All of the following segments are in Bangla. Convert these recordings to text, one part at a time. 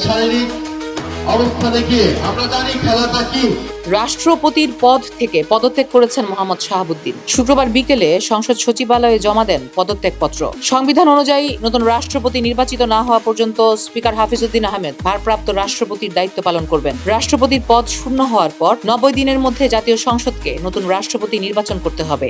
শারীরিক অবস্থা দেখে আমরা জানি খেলাটা কি। রাষ্ট্রপতির পদ থেকে পদত্যাগ করেছেন মোহাম্মদ শাহাবুদ্দিন। শুক্রবার বিকেলে সংসদ সচিবালয়ে জমা দেন পদত্যাগপত্র। সংবিধান অনুযায়ী নতুন রাষ্ট্রপতি নির্বাচিত না হওয়া পর্যন্ত স্পিকার হাফিজউদ্দিন আহমেদ ভারপ্রাপ্ত রাষ্ট্রপতির দায়িত্ব পালন করবেন। রাষ্ট্রপতির পদ শূন্য হওয়ার পর 90 দিনের মধ্যে জাতীয় সংসদকে নতুন রাষ্ট্রপতি নির্বাচন করতে হবে।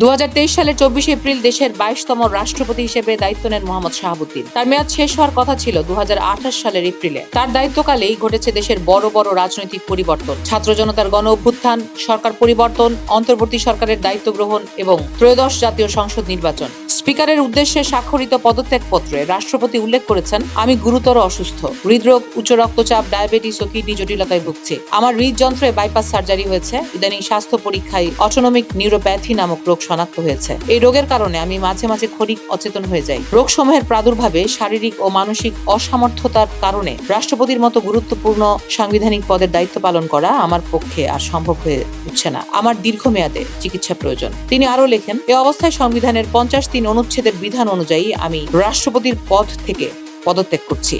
2023 সালের 24 এপ্রিল দেশের 22তম রাষ্ট্রপতি হিসেবে দায়িত্ব নেন মোহাম্মদ শাহাবুদ্দিন। তার মেয়াদ শেষ হওয়ার কথা ছিল 2028 সালের এপ্রিলে। তার দায়িত্বকালেই ঘটেছে দেশের বড় বড় রাজনৈতিক পরিবর্তন, ছাত্র জনতার গণ অভ্যুত্থান, সরকার পরিবর্তন, অন্তর্বর্তী সরকারের দায়িত্ব গ্রহণ এবং ত্রয়োদশ জাতীয় সংসদ নির্বাচন। স্পিকারের উদ্দেশ্যে স্বাক্ষরিত পদত্যাগপত্রে রাষ্ট্রপতি উল্লেখ করেছেন, আমি গুরুতর অসুস্থ, হৃদরোগ, উচ্চ রক্তচাপ, ডায়াবেটিস ও কিডনি জটিলতায় ভুগছি। আমার হৃদযন্ত্রে বাইপাস সার্জারি হয়েছে। ইদানিং স্বাস্থ্য পরীক্ষায় অটোনমিক নিউরোপ্যাথি নামক রোগ শনাক্ত হয়েছে। এই রোগের কারণে আমি মাঝে মাঝে ক্ষণিক অচেতন হয়ে যাই। রোগসমূহের প্রাদুর্ভাবে শারীরিক ও মানসিক অসামর্থ্যতার কারণে রাষ্ট্রপতির মতো গুরুত্বপূর্ণ সাংবিধানিক পদের দায়িত্ব পালন করা আমার পক্ষে আর সম্ভব হয়ে উঠছে না। আমার দীর্ঘমেয়াদে চিকিৎসা প্রয়োজন। তিনি আরো লেখেন, এ অবস্থায় সংবিধানের 53 অনুচ্ছেদের বিধান অনুযায়ী আমি রাষ্ট্রপতির পদ থেকে পদত্যাগ করছি।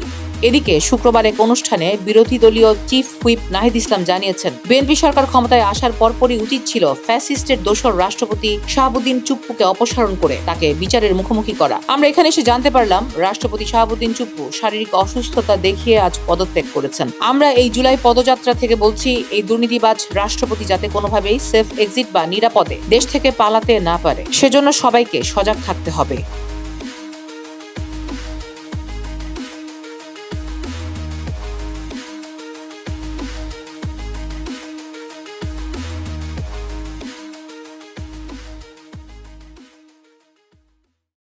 এদিকে শুক্রবার এক অনুষ্ঠানে বিরোধী দলীয় চিফ হুইপ নাহিদ ইসলাম জানিয়েছেন, বিএনপি সরকার ক্ষমতায় আসার পরপরই উচিত ছিল ফ্যাসিস্টের দোসর রাষ্ট্রপতি শাহাবুদ্দিন চুপ্পুকে অপসারণ করে তাকে বিচারের মুখোমুখি করা। আমরা এখানে এসে জানতে পারলাম রাষ্ট্রপতি শাহাবুদ্দিন চুপ্পু শারীরিক অসুস্থতা দেখিয়ে আজ পদত্যাগ করেছেন। আমরা এই জুলাই পদযাত্রা থেকে বলছি, এই দুর্নীতিবাজ রাষ্ট্রপতি যাতে কোনোভাবেই সেফ এক্সিট বা নিরাপদে দেশ থেকে পালাতে না পারে, সেজন্য সবাইকে সজাগ থাকতে হবে।